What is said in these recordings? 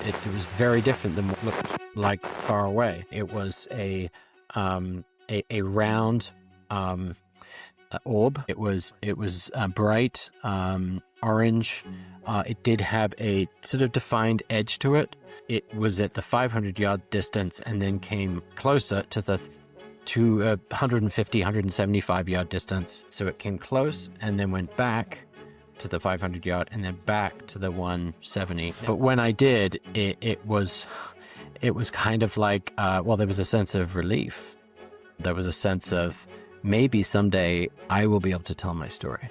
it was very different than what it looked like far away. It was a round orb. It was bright orange. It did have a sort of defined edge to it. It was at the 500-yard distance and then came closer to the 150, 175-yard distance. So it came close and then went back to the 500-yard and then back to the 170. But when I did, it was kind of like, well, there was a sense of relief. There was a sense of maybe someday I will be able to tell my story.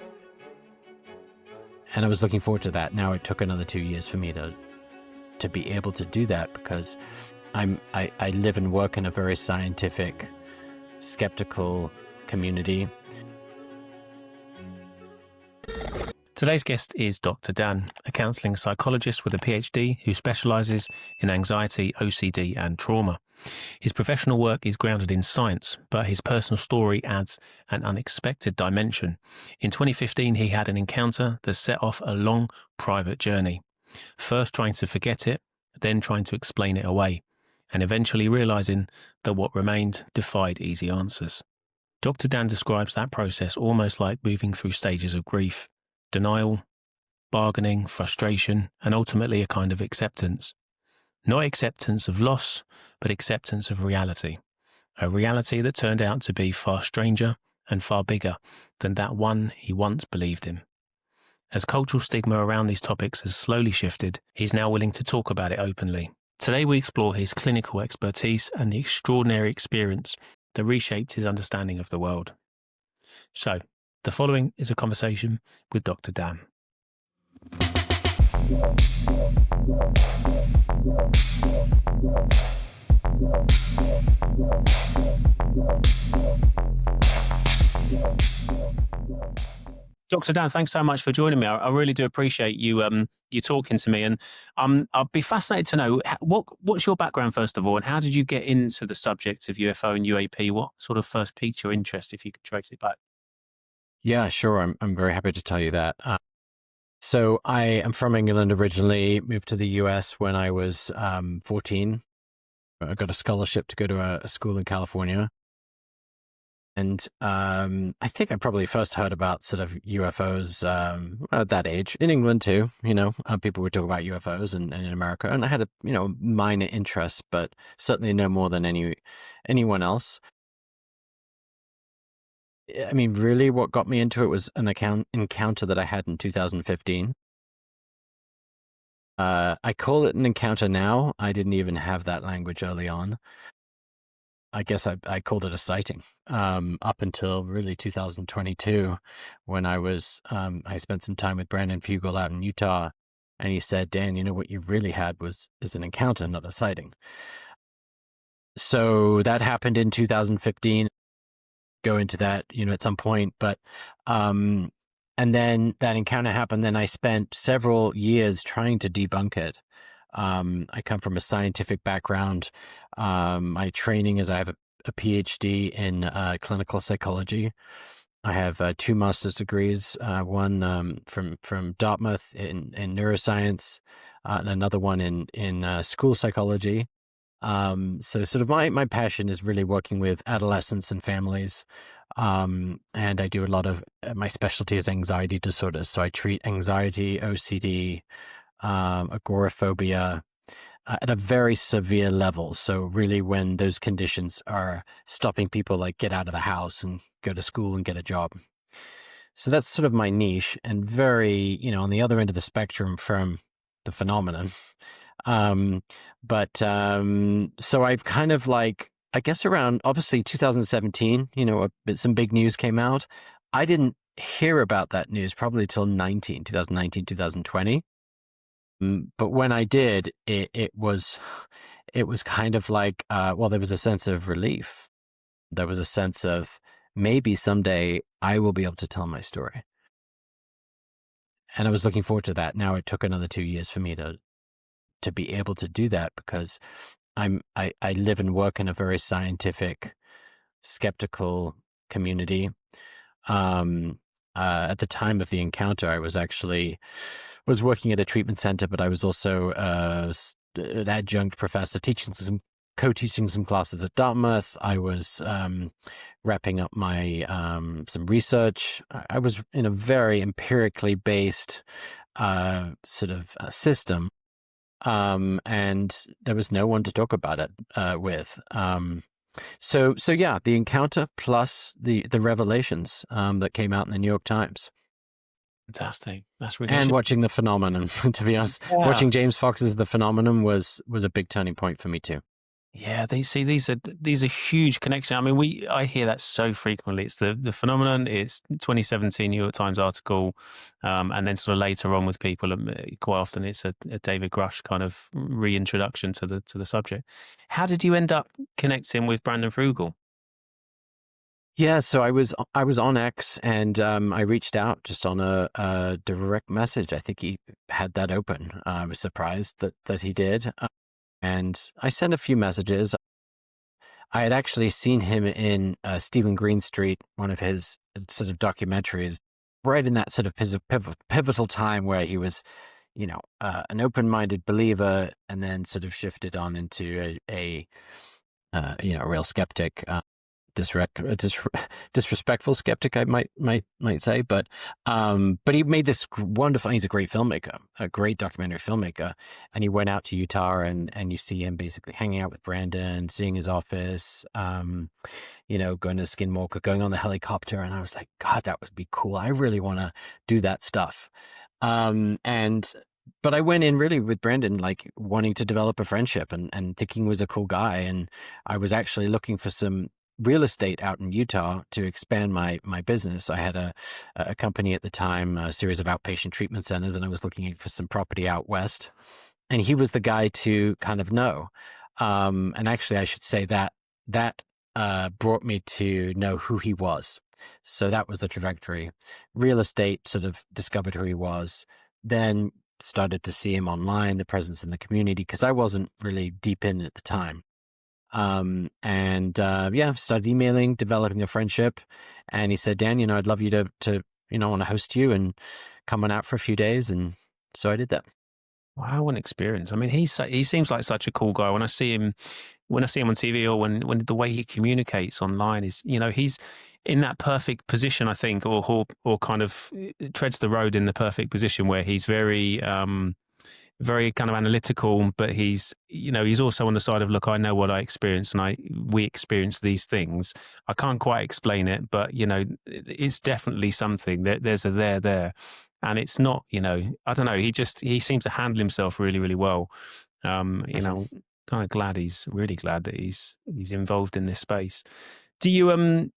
And I was looking forward to that. Now it took another 2 years for me to be able to do that, because I live and work in a very scientific, skeptical community. Today's guest is Dr. Dan, a counselling psychologist with a PhD who specialises in anxiety, OCD and trauma. His professional work is grounded in science, but his personal story adds an unexpected dimension. In 2015, he had an encounter that set off a long, private journey. First trying to forget it, then trying to explain it away, and eventually realising that what remained defied easy answers. Dr. Dan describes that process almost like moving through stages of grief. Denial, bargaining, frustration, and ultimately a kind of acceptance. Not acceptance of loss, but acceptance of reality. A reality that turned out to be far stranger and far bigger than that one he once believed in. As cultural stigma around these topics has slowly shifted, he's now willing to talk about it openly. Today we explore his clinical expertise and the extraordinary experience that reshaped his understanding of the world. So, the following is a conversation with Dr. Dan. Dr. Dan, thanks so much for joining me. I really do appreciate you talking to me, and I'll be fascinated to know what's your background first of all, and how did you get into the subject of UFO and UAP? What sort of first piqued your interest, if you could trace it back? Yeah, sure. I'm very happy to tell you that. So I am from England originally, moved to the US when I was 14. I got a scholarship to go to a school in California. And I think I probably first heard about sort of UFOs at that age, in England too. People would talk about UFOs and in America. And I had a minor interest, but certainly no more than anyone else. I mean, really what got me into it was an encounter that I had in 2015. I call it an encounter now. I didn't even have that language early on. I guess I called it a sighting up until really 2022, when I spent some time with Brandon Fugel out in Utah, and he said, Dan, what you really had is an encounter, not a sighting. So that happened in 2015. Go into that, at some point, but and then that encounter happened. Then I spent several years trying to debunk it. I come from a scientific background. My training is I have a PhD in clinical psychology. I have 2 master's degrees, one from Dartmouth in neuroscience, and another one in school psychology. So sort of my passion is really working with adolescents and families. And I do a lot of, my specialty is anxiety disorders. So I treat anxiety, OCD, agoraphobia at a very severe level. So really when those conditions are stopping people get out of the house and go to school and get a job. So that's sort of my niche, and very, on the other end of the spectrum from the phenomenon. So I've kind of I guess around obviously 2017, some big news came out. I didn't hear about that news probably till 2019, 2020. But when I did, it was kind of like, well, there was a sense of relief. There was a sense of maybe someday I will be able to tell my story. And I was looking forward to that. Now it took another 2 years for me to be able to do that, because I live and work in a very scientific, skeptical community. At the time of the encounter, I was working at a treatment center, but I was also an adjunct professor co-teaching some classes at Dartmouth. I was wrapping up my some research. I was in a very empirically based system, and there was no one to talk about it with. So yeah, the encounter plus the revelations that came out in the New York Times. Fantastic. That's really And watching The Phenomenon, to be honest, watching James Fox's The Phenomenon was a big turning point for me too. Yeah, these are huge connections. I mean, I hear that so frequently. It's the phenomenon. It's 2017 New York Times article, and then sort of later on with people, quite often it's a David Grush kind of reintroduction to the subject. How did you end up connecting with Brandon Frugal? Yeah, so I was on X, and I reached out just on a direct message. I think he had that open. I was surprised that he did, and I sent a few messages. I had actually seen him in Stephen Greenstreet, one of his sort of documentaries, right in that sort of pivotal time where he was, an open-minded believer, and then sort of shifted on into a real skeptic. Disrespectful skeptic, I might say, but he made this wonderful. He's a great filmmaker, a great documentary filmmaker, and he went out to Utah, and you see him basically hanging out with Brandon, seeing his office, going to Skinwalker, going on the helicopter, and I was like, God, that would be cool. I really want to do that stuff, but I went in really with Brandon, like wanting to develop a friendship and thinking he was a cool guy, and I was actually looking for some real estate out in Utah to expand my business. I had a company at the time, a series of outpatient treatment centers, and I was looking for some property out west. And he was the guy to kind of know. And actually, I should say that brought me to know who he was. So that was the trajectory. Real estate, sort of discovered who he was, then started to see him online, the presence in the community, because I wasn't really deep in at the time. Started emailing, developing a friendship, and he said, Dan, I'd love you to want to host you and come on out for a few days, and so I did that. Wow, what an experience! I mean, he seems like such a cool guy. When I see him on TV, or when the way he communicates online is, he's in that perfect position, I think, or kind of treads the road in the perfect position where he's very very kind of analytical, but he's also on the side of, look, I know what I experienced, and we experience these things. I can't quite explain it, but it's definitely something. There's a there, and it's not, I don't know. He seems to handle himself really, really well. Kind of really glad that he's involved in this space. Are you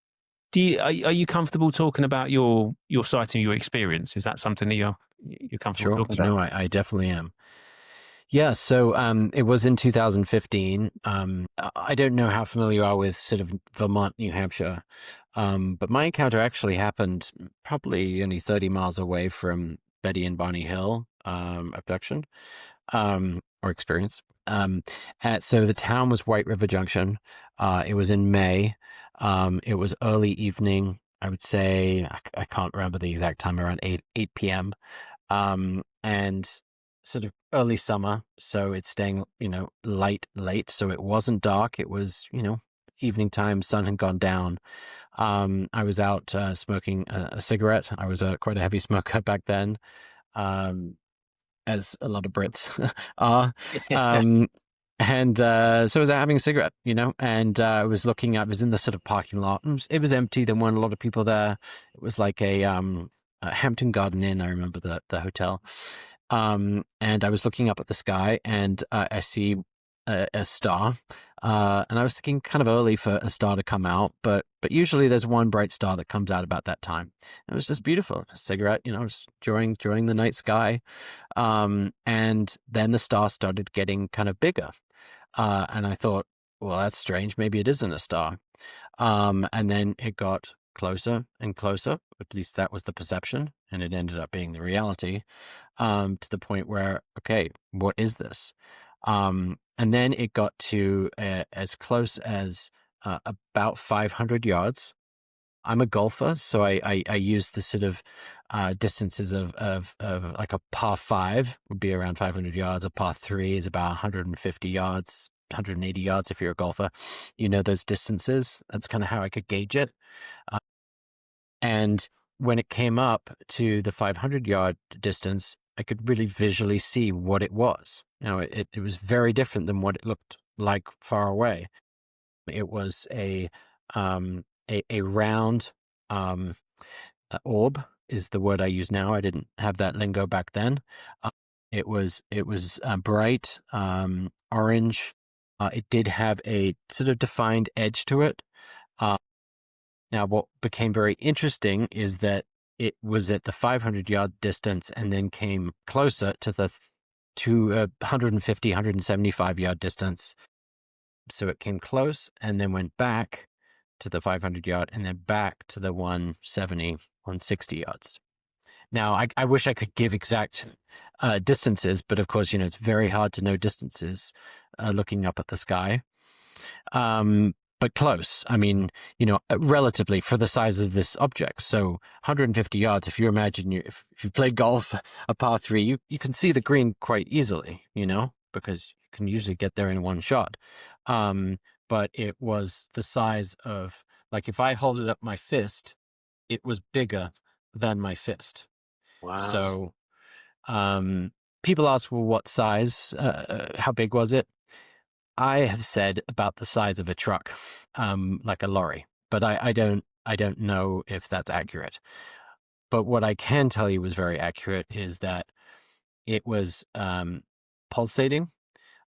comfortable talking about your site and your experience? Is that something that you're comfortable talking about? No, I definitely am. Yeah, so it was in 2015. I don't know how familiar you are with sort of Vermont, New Hampshire, but my encounter actually happened probably only 30 miles away from Betty and Barney Hill abduction or experience. So the town was White River Junction. It was in May. It was early evening. I would say, I can't remember the exact time, around 8 p.m. And sort of early summer, so it's staying, late. So it wasn't dark. It was, evening time. Sun had gone down. I was out smoking a cigarette. I was quite a heavy smoker back then, as a lot of Brits are. And so I was out having a cigarette, and I was looking up. I was in the sort of parking lot. It was empty. There weren't a lot of people there. It was like a Hampton Garden Inn. I remember the hotel. And I was looking up at the sky, and I see a star. And I was thinking kind of early for a star to come out, but usually there's one bright star that comes out about that time. It was just beautiful. A cigarette, just enjoying the night sky. And then the star started getting kind of bigger. And I thought, well, that's strange. Maybe it isn't a star. And then it got closer and closer. At least that was the perception, and it ended up being the reality, to the point where, okay, what is this? And then it got to as close as about 500 yards. I'm a golfer, so I use the sort of distances of like a par 5 would be around 500 yards. A par 3 is about 150 yards, 180 yards if you're a golfer. You know those distances. That's kind of how I could gauge it. And when it came up to the 500-yard distance, I could really visually see what it was. It was very different than what it looked like far away. It was a round orb is the word I use now. I didn't have that lingo back then. It was bright orange. It did have a sort of defined edge to it. Now, what became very interesting is that it was at the 500-yard distance and then came closer to the 150, 175-yard distance. So it came close and then went back to the 500-yard and then back to the 170, 160 yards. Now, I wish I could give exact distances, but of course, it's very hard to know distances looking up at the sky. But close. I mean, relatively for the size of this object. So 150 yards, if you imagine if you play golf, a par 3, you can see the green quite easily, because you can usually get there in one shot. But it was the size of, like, if I hold it up my fist, it was bigger than my fist. Wow. So people ask, well, what size? How big was it? I have said about the size of a truck, like a lorry, but I don't know if that's accurate. But what I can tell you was very accurate is that it was pulsating.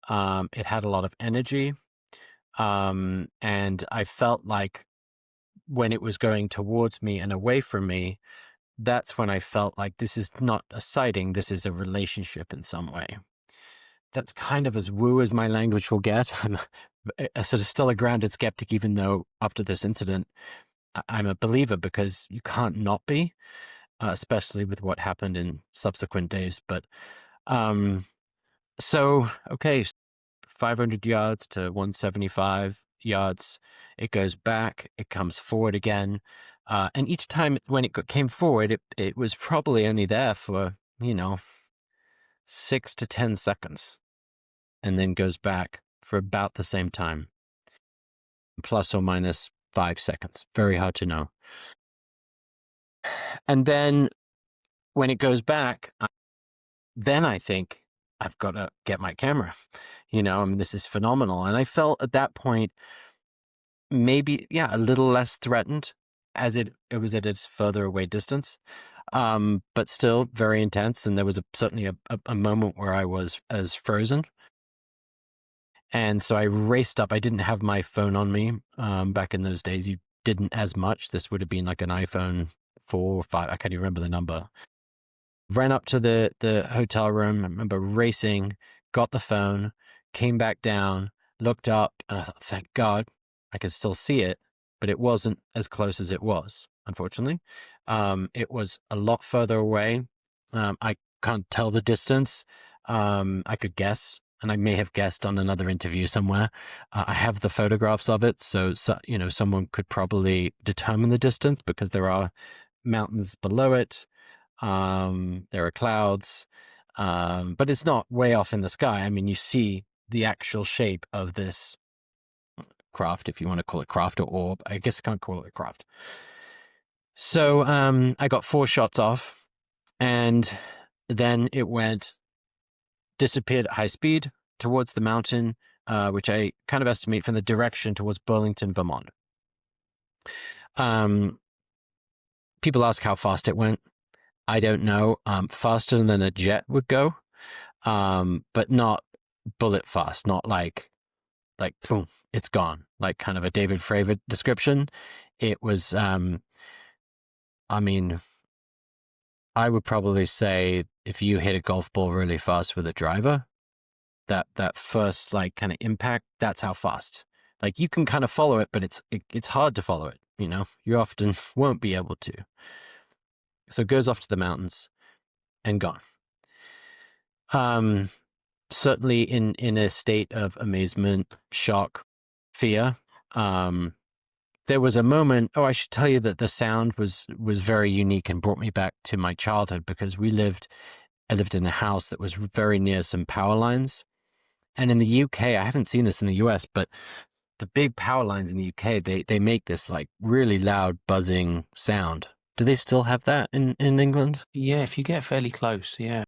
It had a lot of energy. And I felt like when it was going towards me and away from me, that's when I felt like this is not a sighting, this is a relationship in some way. That's kind of as woo as my language will get. I'm a sort of still a grounded skeptic, even though after this incident, I'm a believer because you can't not be, especially with what happened in subsequent days. But okay, 500 yards to 175 yards. It goes back, it comes forward again. And each time when it came forward, it was probably only there for, 6 to 10 seconds. And then goes back for about the same time, plus or minus 5 seconds. Very hard to know. And then when it goes back, then I think I've got to get my camera. This is phenomenal. And I felt at that point, maybe, a little less threatened as it was at its further away distance. But still very intense. And there was certainly a moment where I was as frozen. And so I raced up. I didn't have my phone on me back in those days. You didn't as much. This would have been like an iPhone 4 or 5. I can't even remember the number. Ran up to the hotel room. I remember racing, got the phone, came back down, looked up, and I thought, thank God I could still see it, but it wasn't as close as it was, unfortunately. It was a lot further away. I can't tell the distance. I could guess. And I may have guessed on another interview somewhere. I have the photographs of it, so someone could probably determine the distance because there are mountains below it. There are clouds, but it's not way off in the sky. I mean, you see the actual shape of this craft, if you want to call it craft or orb. I guess I can't call it a craft. So I got 4 shots off, and then it disappeared at high speed towards the mountain, which I kind of estimate from the direction towards Burlington, Vermont. People ask how fast it went. I don't know. Faster than a jet would go, but not bullet fast. Not like boom, it's gone. Like kind of a David Fravor description. It was. I mean, I would probably say if you hit a golf ball really fast with a driver, that first like kind of impact, that's how fast. Like you can kind of follow it, but it's hard to follow it. You often won't be able to. So it goes off to the mountains and gone. Certainly in a state of amazement, shock, fear. there was a moment. Oh, I should tell you that the sound was very unique and brought me back to my childhood, because I lived in a house that was very near some power lines. And in the UK, I haven't seen this in the US, but the big power lines in the UK, they make this like really loud buzzing sound. Do they still have that in England? Yeah, if you get fairly close, yeah.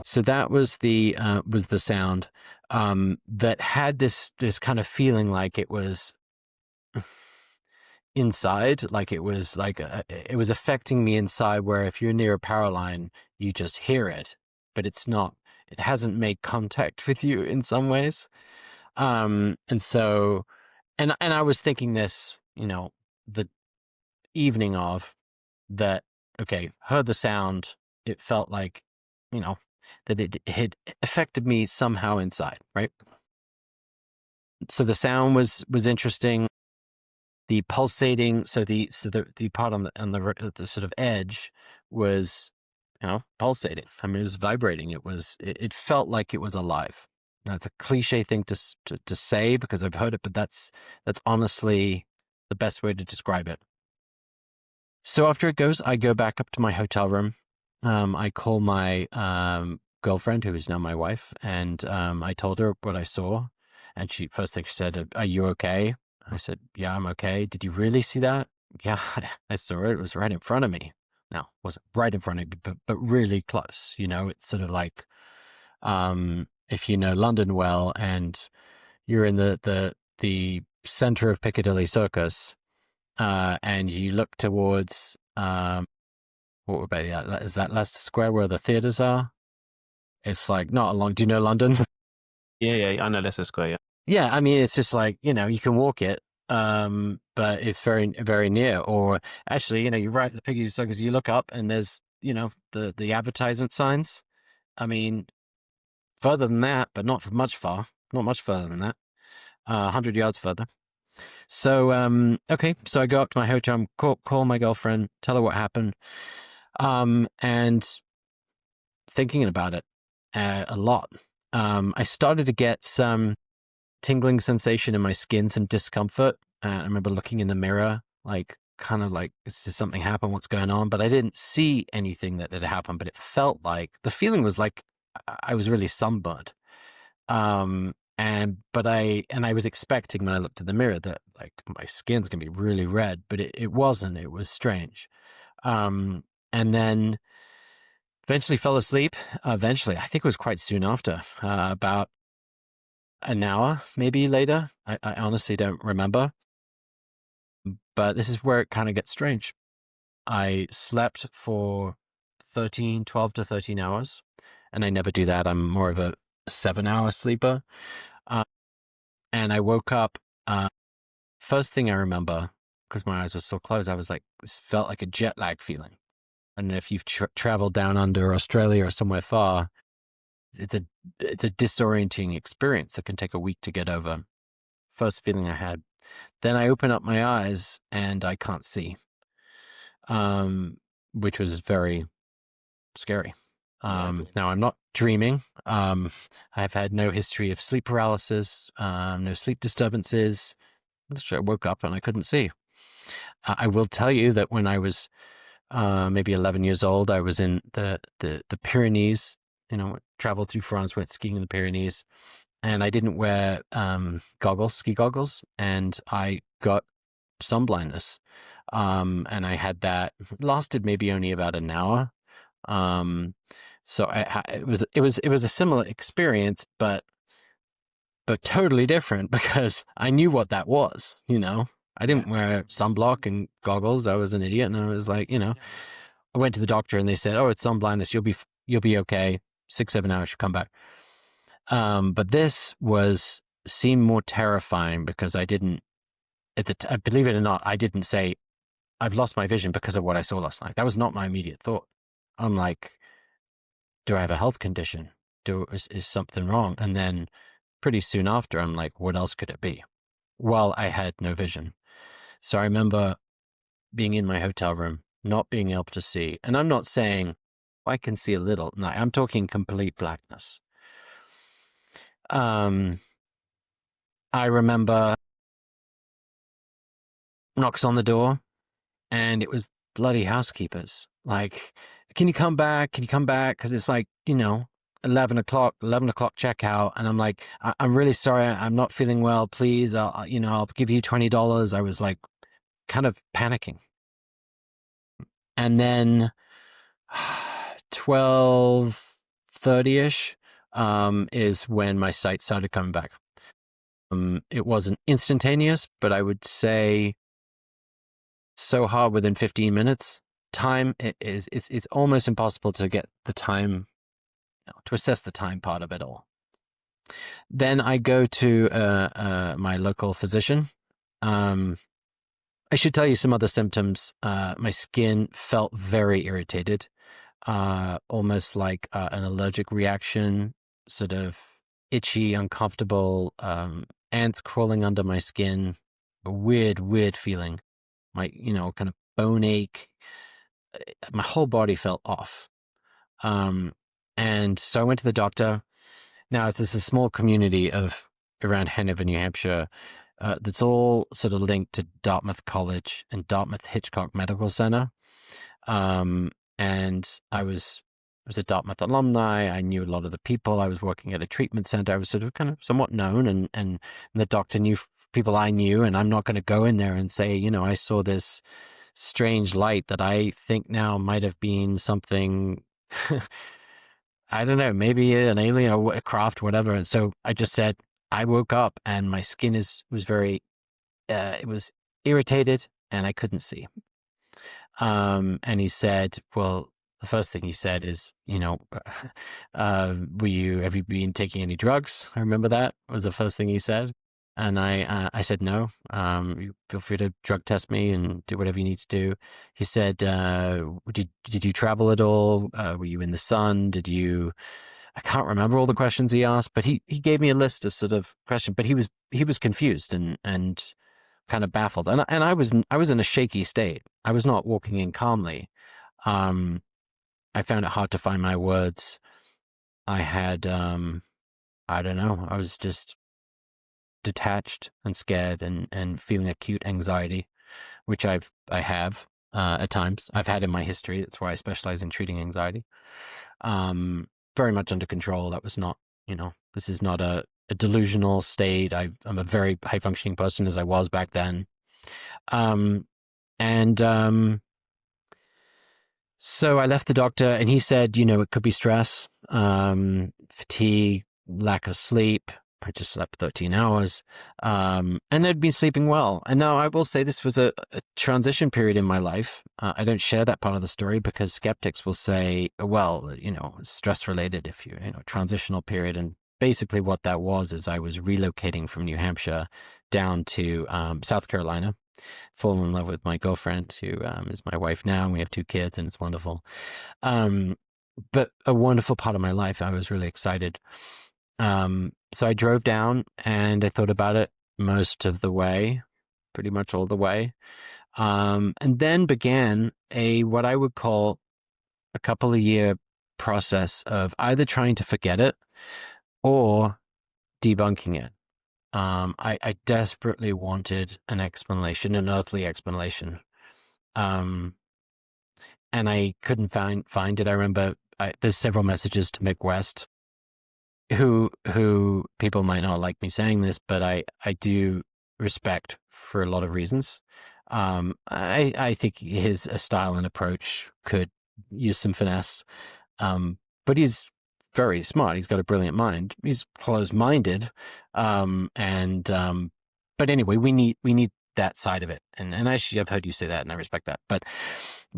So that was the sound that had this kind of feeling like it was inside, like it was like it was affecting me inside, where if you're near a power line, you just hear it, but it hasn't made contact with you in some ways. And so, and I was thinking this, the evening of that, okay, heard the sound, it felt like, that it had affected me somehow inside, right? So the sound was interesting. The pulsating, so the part on the sort of edge was, pulsating. I mean, it was vibrating. It felt like it was alive. Now, it's a cliche thing to say because I've heard it, but that's honestly the best way to describe it. So after it goes, I go back up to my hotel room. I call my girlfriend, who is now my wife, and I told her what I saw. And first thing she said, "Are you okay?" I said, "Yeah, I'm okay." "Did you really see that?" "Yeah, I saw it. It was right in front of me." Now, it wasn't right in front of me, but really close. It's sort of like, if you know London well and you're in the center of Piccadilly Circus, and you look towards, what would be that? Is that Leicester Square where the theaters are? It's like not along. Do you know London? Yeah, I know Leicester Square, yeah. Yeah, I mean, it's just like, you can walk it, but it's very, very near. Or actually, you're right, the Piccadilly Circus, you look up and there's, the advertisement signs. I mean, further than that, but not much further than that, 100 yards further. So, okay, so I go up to my hotel room, call my girlfriend, tell her what happened, and thinking about it a lot. I started to get some tingling sensation in my skin, some discomfort. I remember looking in the mirror, like kind of like, is something happen? What's going on? But I didn't see anything that had happened, but it felt like, the feeling was like I was really sunburned. But I was expecting when I looked in the mirror that like my skin's gonna be really red, but it wasn't. It was strange. And then eventually fell asleep. I think it was quite soon after, about an hour maybe later. I honestly don't remember. But this is where it kind of gets strange. I slept for 12 to 13 hours, and I never do that. I'm more of a 7-hour sleeper. And I woke up, first thing I remember, because my eyes were so closed, I was like, this felt like a jet lag feeling. And if you've traveled down under Australia or somewhere far, it's a disorienting experience that can take a week to get over. First feeling I had. Then I open up my eyes and I can't see, which was very scary. Now I'm not dreaming. I've had no history of sleep paralysis, no sleep disturbances. I woke up and I couldn't see. I will tell you that when I was maybe 11 years old, I was in the Pyrenees, traveled through France, went skiing in the Pyrenees, and I didn't wear ski goggles, and I got sun blindness. And I had that, lasted maybe only about an hour. So it was a similar experience, but totally different, because I knew what that was, I didn't wear sunblock and goggles. I was an idiot. And I was like, I went to the doctor and they said, "Oh, it's sun blindness. You'll be okay. 6-7 hours, you'll come back." But this seemed more terrifying because I didn't, believe it or not, I didn't say, "I've lost my vision because of what I saw last night." That was not my immediate thought. I'm like, do I have a health condition? Is something wrong? And then pretty soon after, I'm like, what else could it be? Well, I had no vision. So I remember being in my hotel room, not being able to see. And I'm not saying I can see a little. No, I'm talking complete blackness. I remember knocks on the door, and it was bloody housekeepers. Like, can you come back? Can you come back? Because it's like, 11 o'clock checkout. And I'm like, I'm really sorry. I'm not feeling well. Please, I'll give you $20. I was like kind of panicking. And then 12:30ish is when my sight started coming back. It wasn't instantaneous, but I would say so hard within 15 minutes. Time it's almost impossible to get the time, to assess the time part of it all. Then I go to my local physician. I should tell you some other symptoms. My skin felt very irritated, almost like an allergic reaction, sort of itchy, uncomfortable, ants crawling under my skin, a weird feeling. My, kind of bone ache. My whole body felt off. And so I went to the doctor. Now, it's a small community around Hanover, New Hampshire, that's all sort of linked to Dartmouth College and Dartmouth Hitchcock Medical Center. And I was a Dartmouth alumni. I knew a lot of the people. I was working at a treatment center. I was sort of kind of somewhat known, and the doctor knew people I knew, and I'm not going to go in there and say, I saw this strange light that I think now might have been something, I don't know, maybe an alien or a craft, whatever. And so I just said, I woke up and my skin was very, it was irritated and I couldn't see. And he said, well, the first thing he said is, have you been taking any drugs? I remember that was the first thing he said. And I said, no, you feel free to drug test me and do whatever you need to do. He said, did you travel at all? Were you in the sun? I can't remember all the questions he asked, but he gave me a list of sort of questions, but he was confused and kind of baffled. And I was in a shaky state. I was not walking in calmly. I found it hard to find my words. I had, I don't know, I was just detached and scared and feeling acute anxiety, which I have at times. I've had in my history. That's why I specialize in treating anxiety. Very much under control. That was not, this is not a delusional state. I'm a very high functioning person, as I was back then. So I left the doctor and he said, it could be stress, fatigue, lack of sleep. I just slept 13 hours, and I'd been sleeping well. And now I will say this was a transition period in my life. I don't share that part of the story because skeptics will say, well, stress related if you, transitional period. And basically what that was is I was relocating from New Hampshire down to South Carolina, fallen in love with my girlfriend who is my wife now, and we have 2 kids and it's wonderful. But a wonderful part of my life. I was really excited. So I drove down and I thought about it most of the way, pretty much all the way. And then began what I would call a couple of year process of either trying to forget it or debunking it. I desperately wanted an explanation, an earthly explanation. And I couldn't find it. I remember there's several messages to Mick West, who people might not like me saying this, but I do respect for a lot of reasons. I think his style and approach could use some finesse, but he's very smart. He's got a brilliant mind. He's closed-minded, but anyway, we need that side of it. And actually, I've heard you say that, and I respect that. But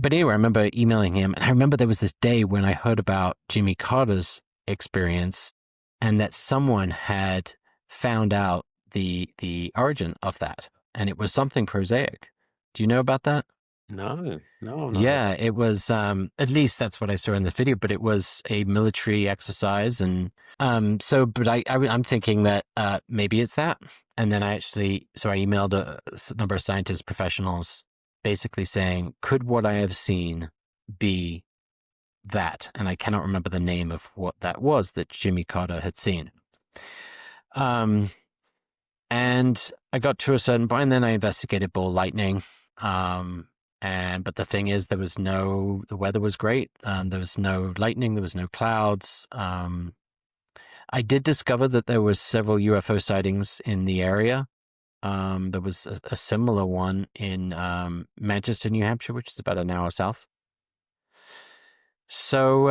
anyway, I remember emailing him, and I remember there was this day when I heard about Jimmy Carter's experience, and that someone had found out the origin of that, and it was something prosaic. Do you know about that? No. Yeah, it was, at least that's what I saw in the video, but it was a military exercise. And but I'm thinking that maybe it's that. And then I emailed a number of scientists, professionals, basically saying, could what I have seen be that? And I cannot remember the name of what that was that Jimmy Carter had seen. And I got to a certain point, and then I investigated ball lightning. But the thing is, the weather was great. There was no lightning, there was no clouds. I did discover that there was several UFO sightings in the area. There was a similar one in Manchester, New Hampshire, which is about an hour south. So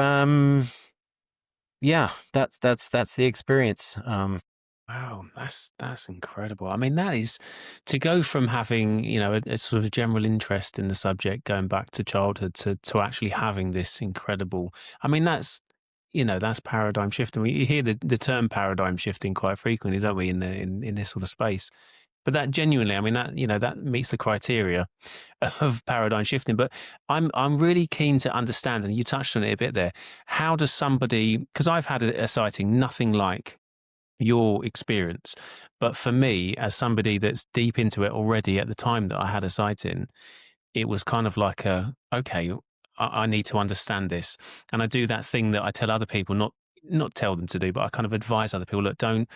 yeah, that's the experience. Wow, that's incredible. I mean, that is to go from having, a sort of a general interest in the subject going back to childhood to actually having this incredible. I mean, that's paradigm shifting. We hear the term paradigm shifting quite frequently, don't we, in this sort of space. But that genuinely, I mean, that meets the criteria of paradigm shifting. But I'm really keen to understand, and you touched on it a bit there. How does somebody? Because I've had a sighting nothing like your experience, but for me, as somebody that's deep into it already at the time that I had a sighting, it was kind of like okay, I need to understand this, and I do that thing that I tell other people, not tell them to do, but I kind of advise other people: look, don't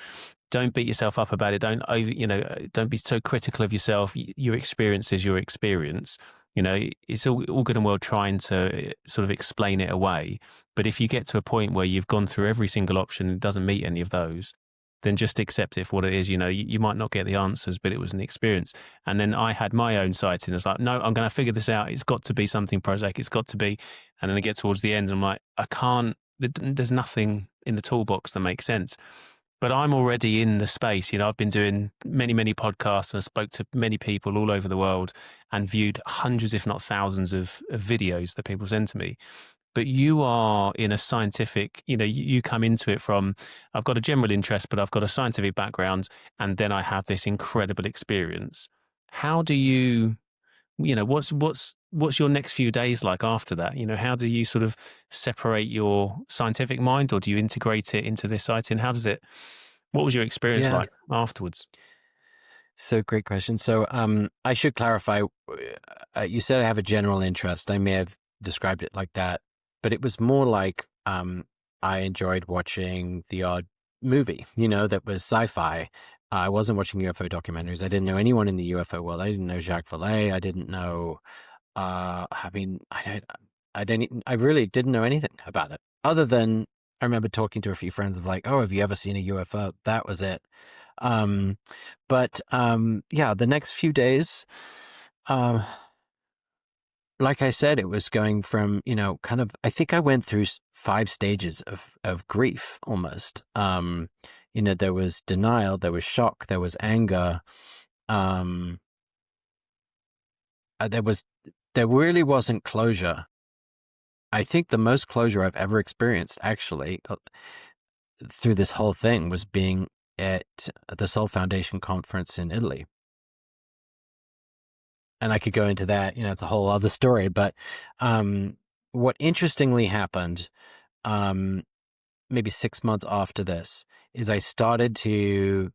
beat yourself up about it. Don't be so critical of yourself. Your experience is your experience. It's all good and well trying to sort of explain it away. But if you get to a point where you've gone through every single option and it doesn't meet any of those, then just accept it for what it is. You might not get the answers, but it was an experience. And then I had my own sighting. It's like, no, I'm going to figure this out. It's got to be something prosaic. It's got to be. And then I get towards the end and I'm like, I can't, there's nothing in the toolbox that makes sense. But I'm already in the space. I've been doing many, many podcasts and I spoke to many people all over the world and viewed hundreds, if not thousands of videos that people send to me. But you are in a scientific, you come into it from, I've got a general interest, but I've got a scientific background, and then I have this incredible experience. How do you, what's your next few days like after that? How do you sort of separate your scientific mind, or do you integrate it into this sighting? What was your experience like afterwards? So great question. So I should clarify, you said I have a general interest. I may have described it like that, but it was more like I enjoyed watching the odd movie, that was sci-fi. I wasn't watching UFO documentaries. I didn't know anyone in the UFO world. I didn't know Jacques Vallée. I didn't know, I really didn't know anything about it other than I remember talking to a few friends of like, oh, have you ever seen a UFO? That was it. Yeah, the next few days, like I said, it was going from, kind of, I think I went through 5 stages of grief almost. There was denial, there was shock, there was anger. There really wasn't closure. I think the most closure I've ever experienced actually through this whole thing was being at the Soul Foundation conference in Italy. And I could go into that, it's a whole other story. But what interestingly happened, maybe 6 months after this, is I started to,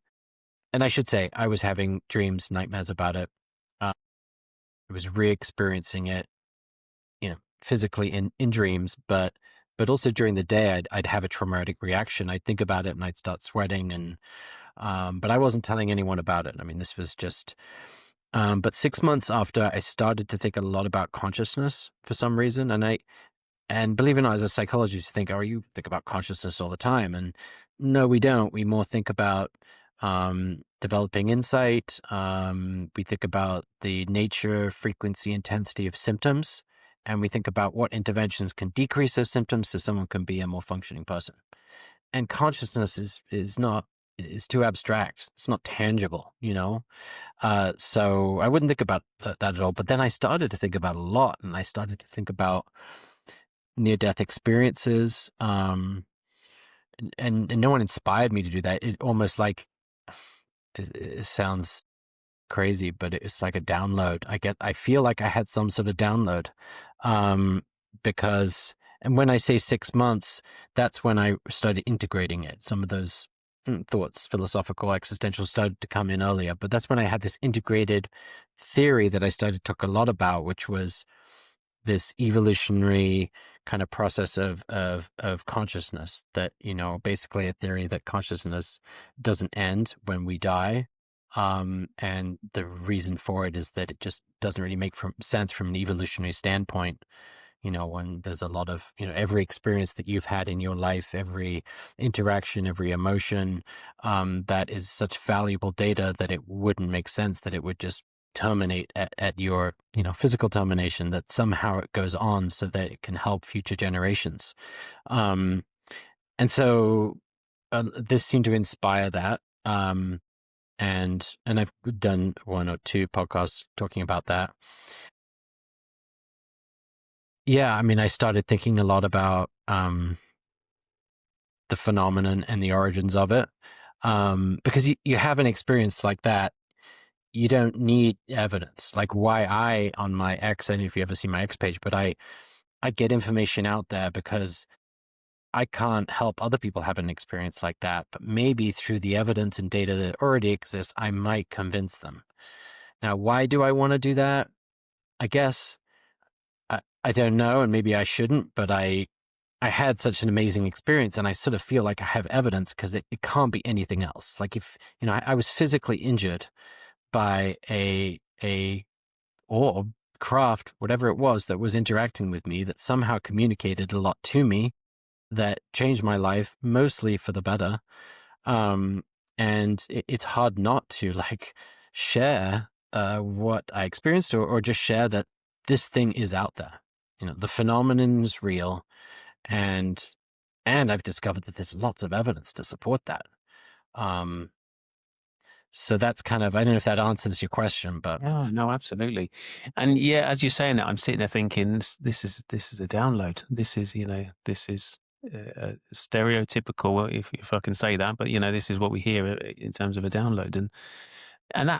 and I should say, I was having dreams, nightmares about it. I was re-experiencing it, physically in dreams, but also during the day, I'd have a traumatic reaction. I'd think about it and I'd start sweating, and but I wasn't telling anyone about it. I mean, this was just. But 6 months after, I started to think a lot about consciousness for some reason. And believe it or not, as a psychologist, you think, oh, you think about consciousness all the time. And no, we don't. We more think about developing insight. We think about the nature, frequency, intensity of symptoms. And we think about what interventions can decrease those symptoms so someone can be a more functioning person. And consciousness is too abstract. It's not tangible, so I wouldn't think about that at all. But then I started to think about a lot, and I started to think about near-death experiences. And no one inspired me to do that. It almost like it sounds crazy, but it's like a download. I feel like I had some sort of download, because, and when I say 6 months, that's when I started integrating it. Some of those thoughts, philosophical, existential, started to come in earlier, but that's when I had this integrated theory that I started to talk a lot about, which was this evolutionary kind of process of consciousness, that, basically a theory that consciousness doesn't end when we die. And the reason for it is that it just doesn't really make sense from an evolutionary standpoint. When there's a lot of, every experience that you've had in your life, every interaction, every emotion, that is such valuable data that it wouldn't make sense that it would just terminate at your, physical termination, that somehow it goes on so that it can help future generations. And so this seemed to inspire that. And I've done 1 or 2 podcasts talking about that. Yeah, I mean, I started thinking a lot about the phenomenon and the origins of it. Because you have an experience like that, you don't need evidence. Like, why on my X, I don't know if you ever see my X page, but I get information out there because I can't help other people have an experience like that. But maybe through the evidence and data that already exists, I might convince them. Now, why do I want to do that? I guess I don't know, and maybe I shouldn't, but I had such an amazing experience, and I sort of feel like I have evidence because it can't be anything else. Like, if, I was physically injured by a orb, craft, whatever it was that was interacting with me, that somehow communicated a lot to me, that changed my life, mostly for the better. And it's hard not to share what I experienced, or just share that this thing is out there. The phenomenon is real, and I've discovered that there's lots of evidence to support that. So that's kind of, I don't know if that answers your question, but yeah, no, absolutely. And yeah, as you're saying that, I'm sitting there thinking, this is a download. This is, this is stereotypical, if I can say that, but this is what we hear in terms of a download, and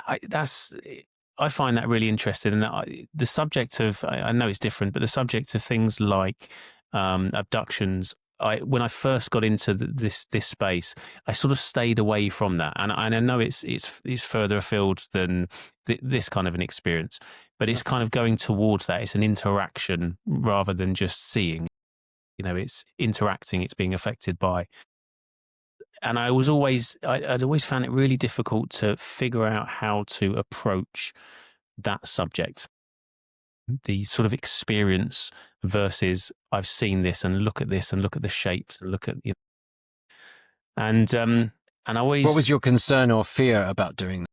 I find that really interesting. And the subject of, I know it's different, but the subject of things like abductions, when I first got into this space, I sort of stayed away from that. And I know it's further afield than this kind of an experience, but it's kind of going towards that. It's an interaction rather than just seeing. It's interacting. It's being affected by. And I'd always found it really difficult to figure out how to approach that subject, the sort of experience versus I've seen this and look at this and look at the shapes and look at, and I always. What was your concern or fear about doing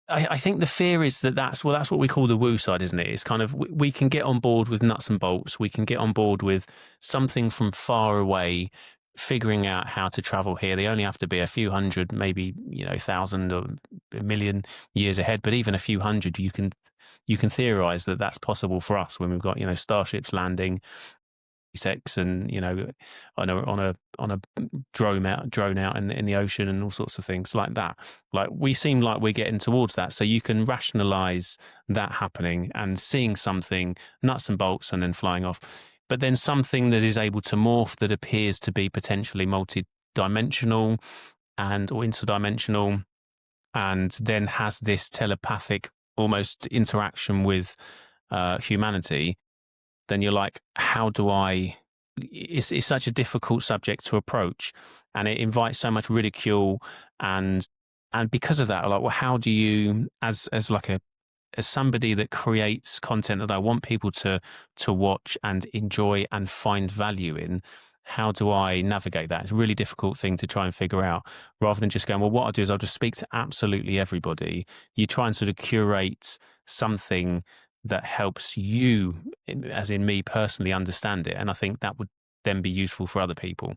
that? I think the fear is that's what we call the woo side, isn't it? It's kind of, we can get on board with nuts and bolts. We can get on board with something from far away, figuring out how to travel here. They only have to be a few hundred, maybe 1,000 or a million years ahead. But even a few hundred, you can theorize that that's possible for us when we've got starships landing, sex, and on a drone out in the ocean, and all sorts of things like that. Like, we seem like we're getting towards that, so you can rationalize that happening and seeing something nuts and bolts and then flying off. But then something that is able to morph, that appears to be potentially multi-dimensional or interdimensional, and then has this telepathic almost interaction with humanity, then you're like, how do I? It's such a difficult subject to approach, and it invites so much ridicule, and because of that, like, well, how do you, as somebody that creates content that I want people to watch and enjoy and find value in, how do I navigate that? It's a really difficult thing to try and figure out, rather than just going, well, what I'll do is I'll just speak to absolutely everybody. You try and sort of curate something that helps you, as in me personally, understand it. And I think that would then be useful for other people,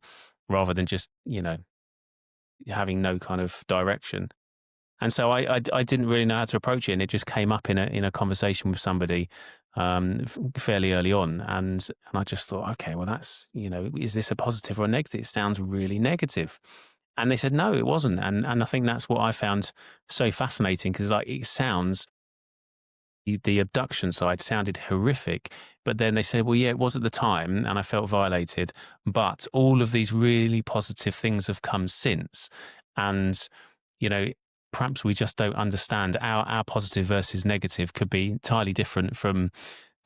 rather than just, having no kind of direction. And so I didn't really know how to approach it, and it just came up in a conversation with somebody fairly early on, and I just thought, okay, well, that's, is this a positive or a negative? It sounds really negative. And they said, no, it wasn't. And I think that's what I found so fascinating, because it sounds, the abduction side sounded horrific, but then they said, well, yeah, it was at the time, and I felt violated, but all of these really positive things have come since. And, perhaps we just don't understand our positive versus negative could be entirely different from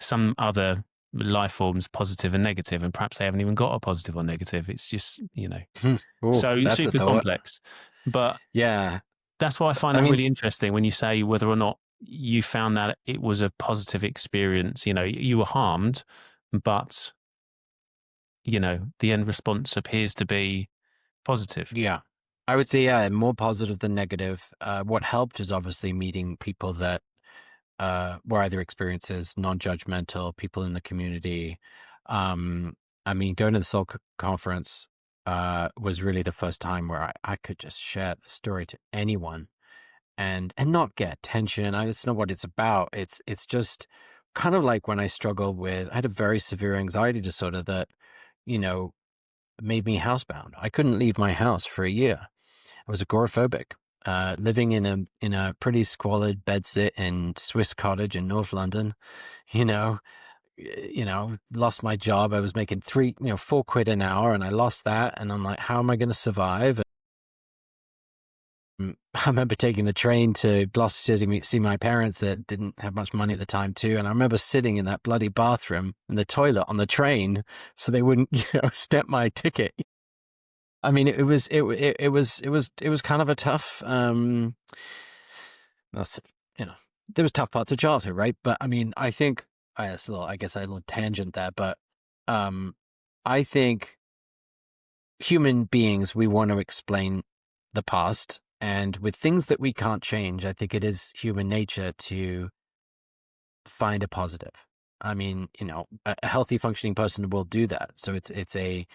some other life forms, positive and negative, and perhaps they haven't even got a positive or negative. It's just, Ooh, so that's a super thought. complex. But Yeah. that's why I find I that mean, really interesting when you say whether or not you found that it was a positive experience. You were harmed, but, the end response appears to be positive. yeah. I would say, yeah, more positive than negative. What helped is obviously meeting people that were either experiences, non-judgmental, people in the community. I mean, going to the Soul Conference was really the first time where I could just share the story to anyone and not get attention. It's not what it's about. It's just kind of like when I struggled with, I had a very severe anxiety disorder that, you know, made me housebound. I couldn't leave my house for a year. I was agoraphobic, living in a pretty squalid bedsit in Swiss Cottage in North London. You know, lost my job. I was making £4 an hour, and I lost that. And I'm like, how am I going to survive? I remember taking the train to Gloucester to see my parents that didn't have much money at the time too. And I remember sitting in that bloody bathroom in the toilet on the train so they wouldn't, stamp my ticket. I mean, it was kind of a tough, that's, there was tough parts of childhood, right? But I mean, I think I guess a little tangent there, but I think human beings, we want to explain the past, and with things that we can't change, I think it is human nature to find a positive. I mean, a healthy functioning person will do that. So it's a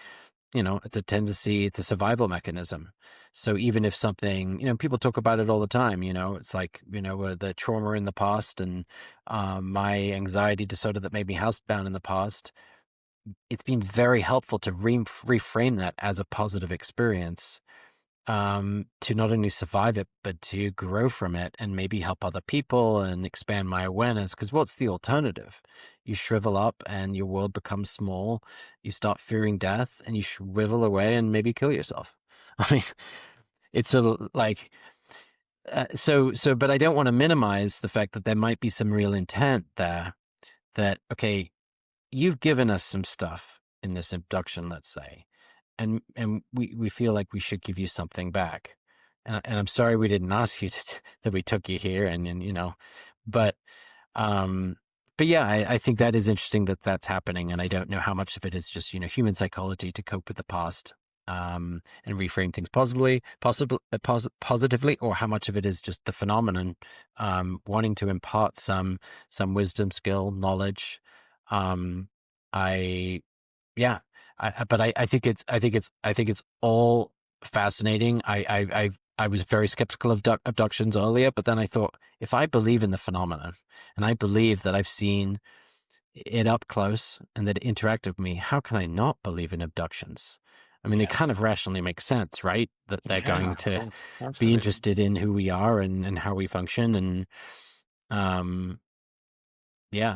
tendency, it's a survival mechanism. So even if something, people talk about it all the time, it's like, the trauma in the past and my anxiety disorder that made me housebound in the past, it's been very helpful to reframe that as a positive experience, to not only survive it, but to grow from it and maybe help other people and expand my awareness. Because what's the alternative? You shrivel up and your world becomes small. You start fearing death and you shrivel away and maybe kill yourself. I mean, it's sort of like, but I don't want to minimize the fact that there might be some real intent there that, okay, you've given us some stuff in this abduction, let's say, and we feel like we should give you something back. And I'm sorry we didn't ask you that we took you here, but yeah, I think that is interesting that that's happening, and I don't know how much of it is just human psychology to cope with the past, and reframe things positively, or how much of it is just the phenomenon, wanting to impart some wisdom, skill, knowledge. But I think it's all fascinating. I was very skeptical of abductions earlier, but then I thought, if I believe in the phenomenon and I believe that I've seen it up close and that it interacted with me, how can I not believe in abductions? I mean, they kind of rationally make sense, right? That they're going to be interested in who we are and how we function. And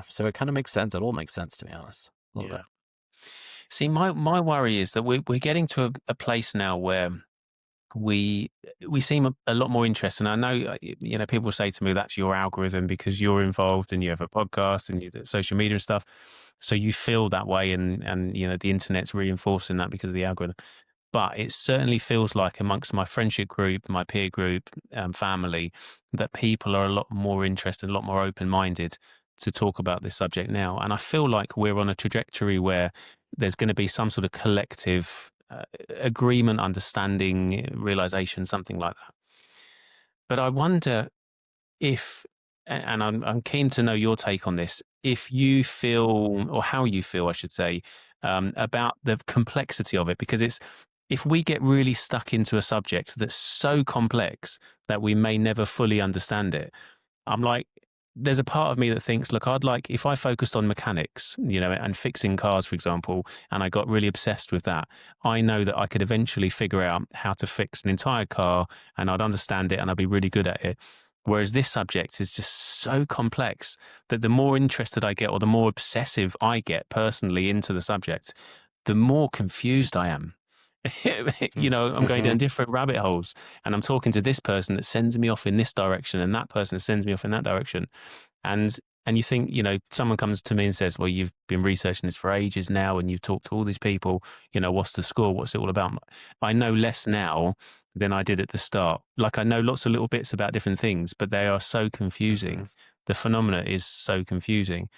so it kind of makes sense. It all makes sense, to be honest. A little bit. See, my worry is that we're getting to a place now where we seem a lot more interested. And I know, people say to me, that's your algorithm because you're involved and you have a podcast and you do social media and stuff. So you feel that way and the internet's reinforcing that because of the algorithm. But it certainly feels like amongst my friendship group, my peer group, family, that people are a lot more interested, a lot more open-minded to talk about this subject now. And I feel like we're on a trajectory where there's going to be some sort of collective agreement, understanding, realization, something like that. But I wonder if, and I'm keen to know your take on this, if you feel, or how you feel, I should say, about the complexity of it, because if we get really stuck into a subject that's so complex that we may never fully understand it, I'm like, there's a part of me that thinks, look, I'd like, if I focused on mechanics, and fixing cars, for example, and I got really obsessed with that, I know that I could eventually figure out how to fix an entire car and I'd understand it and I'd be really good at it. Whereas this subject is just so complex that the more interested I get or the more obsessive I get personally into the subject, the more confused I am. I'm going down different rabbit holes and I'm talking to this person that sends me off in this direction and that person that sends me off in that direction. And And you think, someone comes to me and says, well, you've been researching this for ages now and you've talked to all these people, what's the score? What's it all about? I know less now than I did at the start. Like, I know lots of little bits about different things, but they are so confusing. Hmm. The phenomena is so confusing.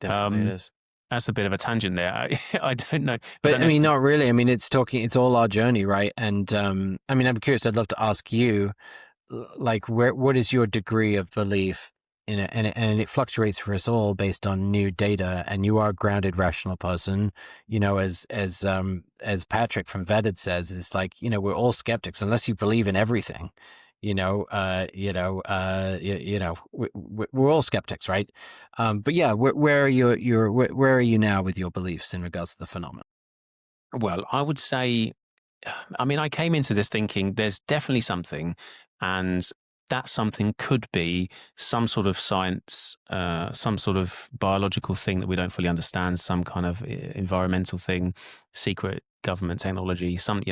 Definitely it is. That's a bit of a tangent there. I don't know. But I mean, not really. I mean, it's all our journey, right? And I mean, I'm curious. I'd love to ask you, like, what is your degree of belief in it? And it fluctuates for us all based on new data. And you are a grounded, rational person. As Patrick from Vetted says, it's like, we're all skeptics unless you believe in everything. We're all skeptics, right? But yeah, where are where are you now with your beliefs in regards to the phenomenon? Well, I would say, I mean, I came into this thinking there's definitely something, and that something could be some sort of science, some sort of biological thing that we don't fully understand, some kind of environmental thing, secret government technology, some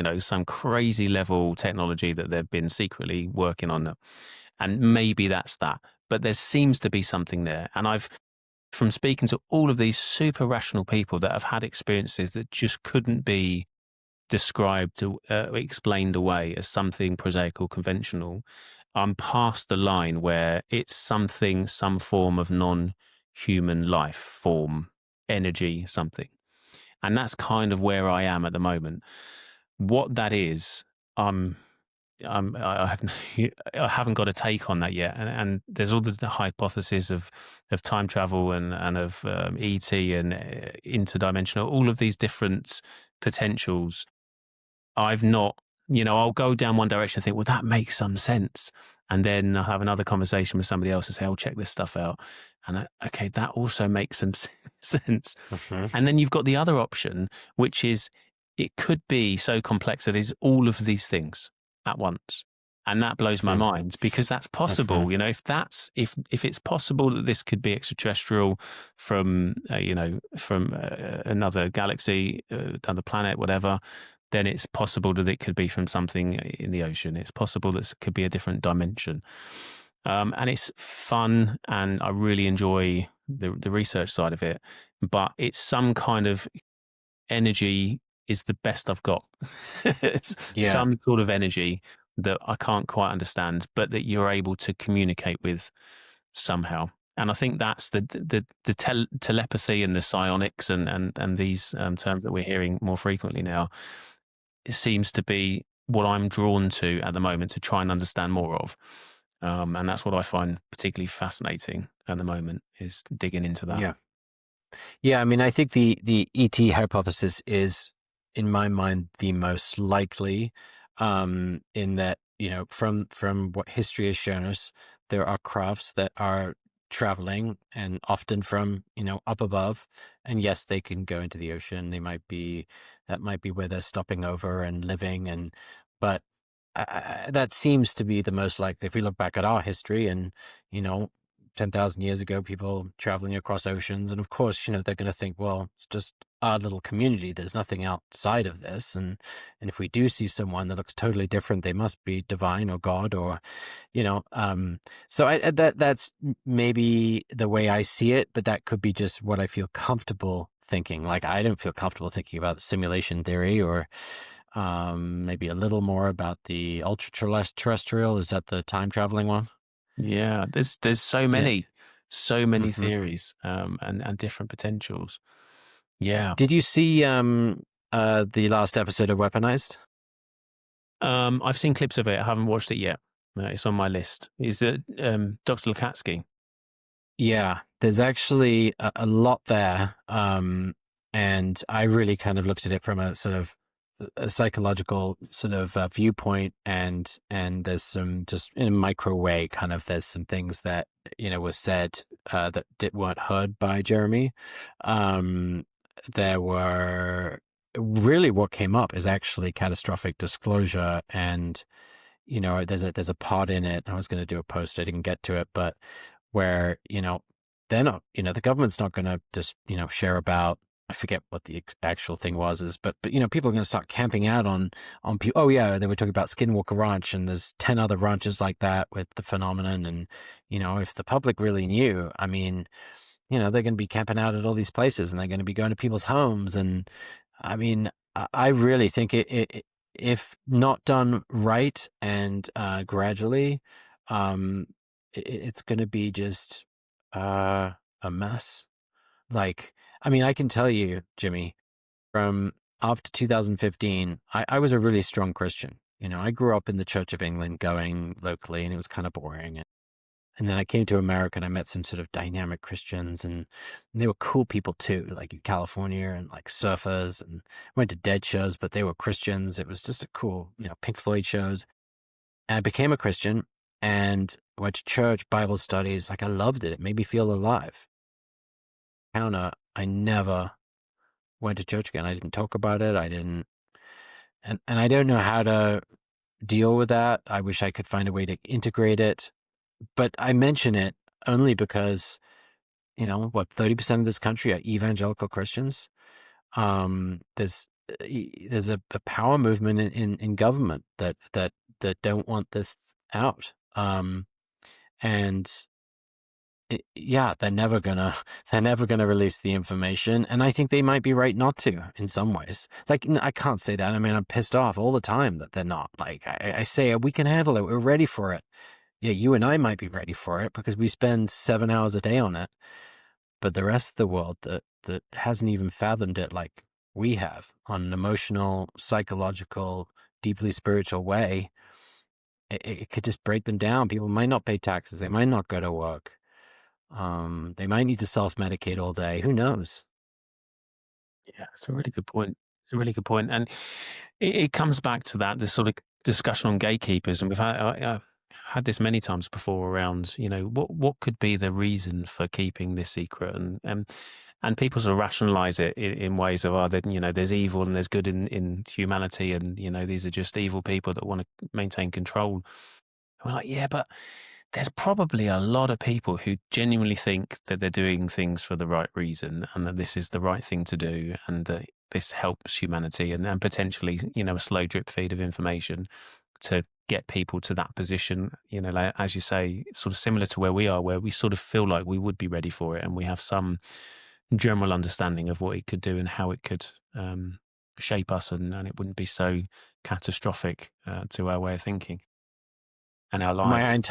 crazy level technology that they've been secretly working on. And maybe that's that. But there seems to be something there. And from speaking to all of these super rational people that have had experiences that just couldn't be described or explained away as something prosaic or conventional, I'm past the line where it's some form of non-human life form, energy, something. And that's kind of where I am at the moment. What that is, I haven't got a take on that yet. And there's all the hypotheses of time travel and of ET and interdimensional, all of these different potentials. I've not, I'll go down one direction and think, well, that makes some sense. And then I'll have another conversation with somebody else and say, I'll check this stuff out. And okay, that also makes some sense. Mm-hmm. And then you've got the other option, which is it could be so complex that it's all of these things at once. And that blows my mind, because that's possible. If it's possible that this could be extraterrestrial from another galaxy, another planet, whatever, then it's possible that it could be from something in the ocean. It's possible that it could be a different dimension. And it's fun, and I really enjoy the research side of it. But it's some kind of energy is the best I've got. It's some sort of energy that I can't quite understand, but that you're able to communicate with somehow. And I think that's the telepathy and the psionics and these terms that we're hearing more frequently now. It seems to be what I'm drawn to at the moment to try and understand more of. And that's what I find particularly fascinating at the moment, is digging into that. Yeah. Yeah, I mean, I think the ET hypothesis is, in my mind, the most likely, in that, from what history has shown us, there are crafts that are traveling, and often from, up above. And yes, they can go into the ocean. That might be where they're stopping over and living. But that seems to be the most likely. If we look back at our history and, 10,000 years ago, people traveling across oceans. And of course, they're going to think, well, it's just our little community. There's nothing outside of this. And if we do see someone that looks totally different, they must be divine or God or, so that's maybe the way I see it, but that could be just what I feel comfortable thinking. Like, I don't feel comfortable thinking about simulation theory or maybe a little more about the ultra-terrestrial. Is that the time traveling one? Yeah, there's so many theories and different potentials. Yeah. Did you see the last episode of Weaponized? I've seen clips of it. I haven't watched it yet. It's on my list. Is it Dr. Lukatsky? Yeah, there's actually a lot there, and I really kind of looked at it from a sort of a psychological sort of viewpoint, and there's some, just in a micro way, kind of, there's some things that was said that weren't heard by Jeremy. There were really, what came up is actually catastrophic disclosure, and there's a part in it. I was going to do a post, I didn't get to it, but where they're not, the government's not going to just share about I forget what the actual thing was, but people are going to start camping out on people. Oh yeah, they were talking about Skinwalker Ranch, and there's 10 other ranches like that with the phenomenon. And if the public really knew, I mean, they're going to be camping out at all these places, and they're going to be going to people's homes. And I mean, I really think if not done right and gradually, it's going to be just a mess. Like, I mean, I can tell you, Jimmy, from after 2015, I was a really strong Christian. I grew up in the Church of England going locally, and it was kind of boring. And then I came to America, and I met some sort of dynamic Christians, and they were cool people too, like in California, and like surfers, and went to Dead shows, but they were Christians. It was just a cool, Pink Floyd shows. And I became a Christian and went to church, Bible studies. Like, I loved it. It made me feel alive. I never went to church again. I didn't talk about it. I didn't, and I don't know how to deal with that. I wish I could find a way to integrate it, but I mention it only because, 30% of this country are evangelical Christians. There's a power movement in government that don't want this out. And they're never gonna release the information, and I think they might be right not to in some ways. Like, I can't say that. I mean, I'm pissed off all the time that they're not. Like, I say we can handle it. We're ready for it. Yeah, you and I might be ready for it because we spend 7 hours a day on it. But the rest of the world that hasn't even fathomed it like we have on an emotional, psychological, deeply spiritual way, it could just break them down. People might not pay taxes. They might not go to work. They might need to self-medicate all day. Who knows? Yeah, it's a really good point. It's a really good point. And it comes back to this sort of discussion on gatekeepers. And I've had this many times before around, what could be the reason for keeping this secret? And people sort of rationalize it in ways of, there's evil and there's good in humanity. And, these are just evil people that want to maintain control. And we're like, yeah, but there's probably a lot of people who genuinely think that they're doing things for the right reason and that this is the right thing to do and that this helps humanity and potentially, a slow drip feed of information to get people to that position, like, as you say, sort of similar to where we are, where we sort of feel like we would be ready for it and we have some general understanding of what it could do and how it could shape us and it wouldn't be so catastrophic to our way of thinking. And our lives.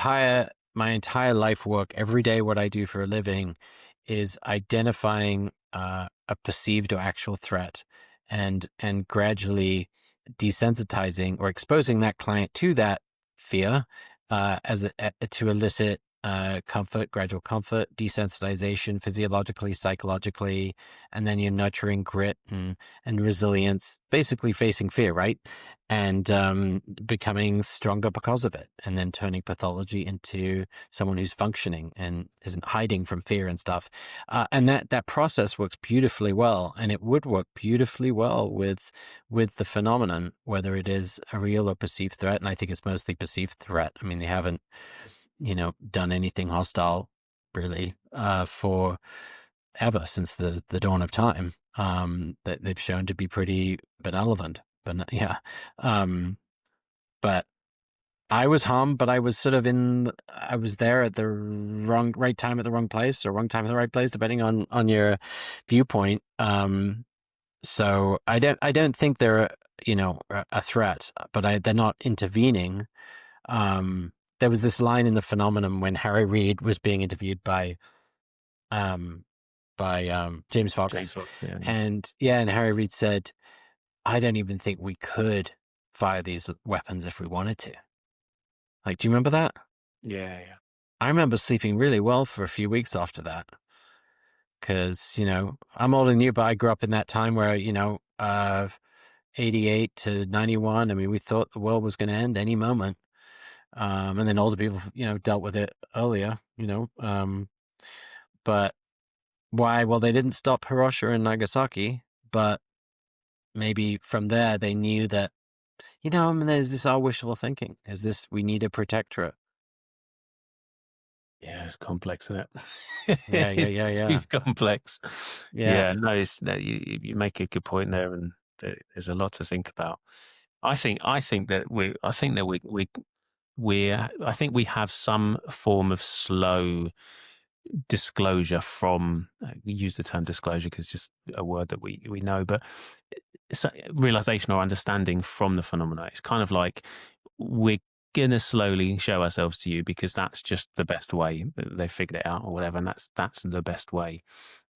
My entire life work, every day, what I do for a living is identifying a perceived or actual threat and gradually desensitizing or exposing that client to that fear to elicit comfort, gradual comfort, desensitization, physiologically, psychologically, and then you're nurturing grit and resilience, basically facing fear, right? And becoming stronger because of it, and then turning pathology into someone who's functioning and isn't hiding from fear and stuff. And that process works beautifully well, and it would work beautifully well with the phenomenon, whether it is a real or perceived threat. And I think it's mostly perceived threat. I mean, they haven't, done anything hostile really for ever since the dawn of time. That they've shown to be pretty benevolent. But yeah, but I was harmed, but I was sort of I was there at the right time at the wrong place, or wrong time at the right place, depending on your viewpoint. So I don't think they're a threat, but they're not intervening. There was this line in The Phenomenon when Harry Reid was being interviewed by James Fox. James Fox, yeah. And Harry Reid said, I don't even think we could fire these weapons if we wanted to. Like, do you remember that? Yeah. I remember sleeping really well for a few weeks after that. Because, I'm older than you, but I grew up in that time where, 88 to 91, I mean, we thought the world was going to end any moment. And then older people, dealt with it earlier, but why? Well, they didn't stop Hiroshima and Nagasaki, but maybe from there they knew that, there's this wishful thinking. We need a protectorate. Yeah, it's complex, isn't it? It's Yeah. too complex. Yeah. Yeah, no, it's no, you make a good point there, and there's a lot to think about. I think that I think we have some form of slow disclosure from. We use the term disclosure because it's just a word that we know, but it's realization or understanding from the phenomena. It's kind of like we're gonna slowly show ourselves to you because that's just the best way. They figured it out or whatever, and that's the best way.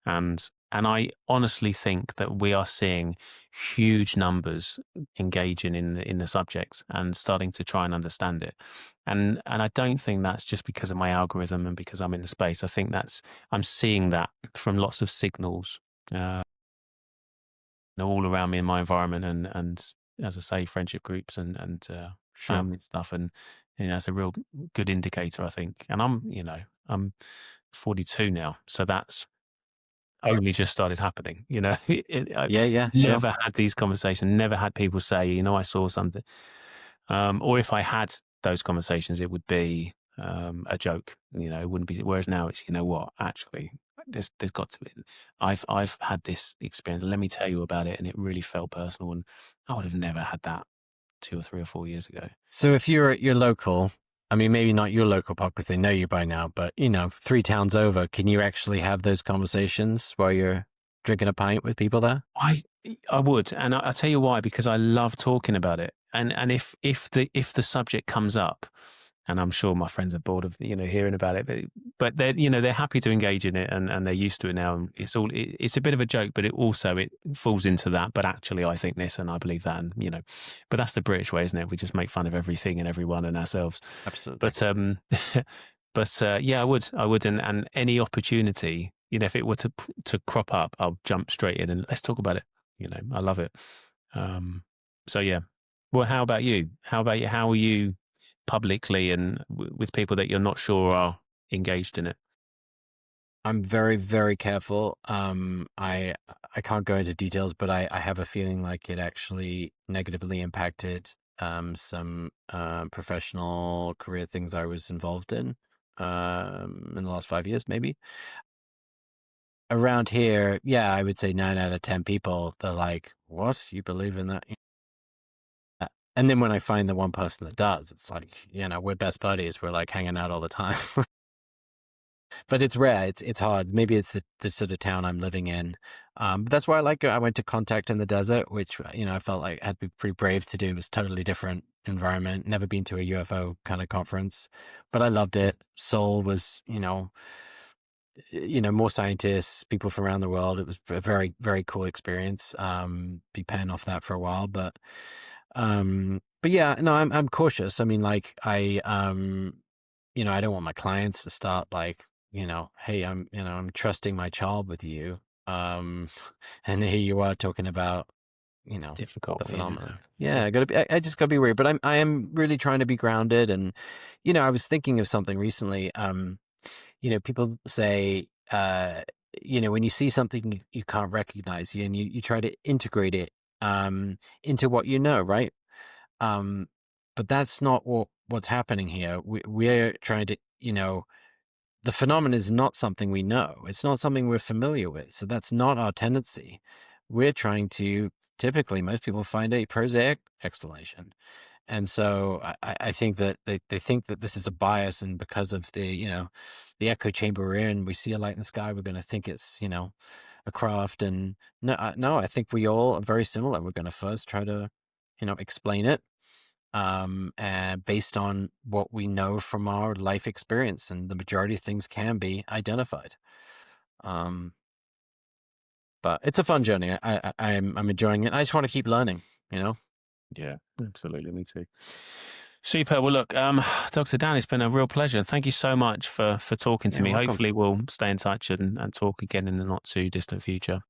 And I honestly think that we are seeing huge numbers engaging in the subjects and starting to try and understand it. And I don't think that's just because of my algorithm and because I'm in the space. I think I'm seeing that from lots of signals all around me in my environment and as I say, friendship groups and Sure. family stuff. And it's a real good indicator, I think. And I'm 42 now, so that's only just started happening. I've Yeah. Sure. never had these conversations, never had people say, I saw something. Or if I had those conversations, it would be a joke. It wouldn't be. Whereas now it's, what, actually, there's got to be. I've had this experience. Let me tell you about it, and it really felt personal. And I would have never had that 2 or 3 or 4 years ago. So if you're at your local, I mean, maybe not your local pub because they know you by now, but 3 towns over, can you actually have those conversations while you're drinking a pint with people there? I would, and I'll tell you why, because I love talking about it. And if the subject comes up, and I'm sure my friends are bored of hearing about it, but they're happy to engage in it, and they're used to it now. And it's a bit of a joke, but it falls into that. But actually, I think this, and I believe that, and but that's the British way, isn't it? We just make fun of everything and everyone and ourselves. Absolutely. But yeah, I would, and any opportunity, if it were to crop up, I'll jump straight in and let's talk about it. I love it. So yeah. Well, how about you? How are you publicly and with people that you're not sure are engaged in it? I'm very, very careful. I can't go into details, but I have a feeling like it actually negatively impacted some professional career things I was involved in the last 5 years, maybe. Around here, yeah, I would say 9 out of 10 people, they're like, "What? You believe in that?" And then when I find the one person that does, it's like, we're best buddies. We're like hanging out all the time. But it's rare. It's hard. Maybe it's the sort of town I'm living in. But that's why I like it. I went to Contact in the Desert, which, I felt like I had to be pretty brave to do. It was totally different environment. Never been to a UFO kind of conference, but I loved it. Seoul was, more scientists, people from around the world. It was a very, very cool experience. Be paying off that for a while, but yeah, no, I'm cautious. I mean, like I don't want my clients to start like, hey, I'm trusting my child with you. And here you are talking about, Difficult the phenomenon. Yeah. I just gotta be weird, but I am really trying to be grounded. And, I was thinking of something recently. People say, when you see something you can't recognize, and you try to integrate it into what you know, right? But that's not what's happening here. We're trying to, the phenomenon is not something we know. It's not something we're familiar with. So that's not our tendency. We're trying to, typically, most people find a prosaic explanation. And so I think that they think that this is a bias, and because of the echo chamber we're in, we see a light in the sky, we're going to think it's, a craft. And no, I think we all are very similar. We're going to first try to, explain it and based on what we know from our life experience, and the majority of things can be identified. But it's a fun journey. I'm enjoying it. I just want to keep learning, Yeah, absolutely. Me too. Super. Well, look, Dr. Dan, it's been a real pleasure. Thank you so much for talking to me. You're welcome. Hopefully we'll stay in touch and talk again in the not too distant future.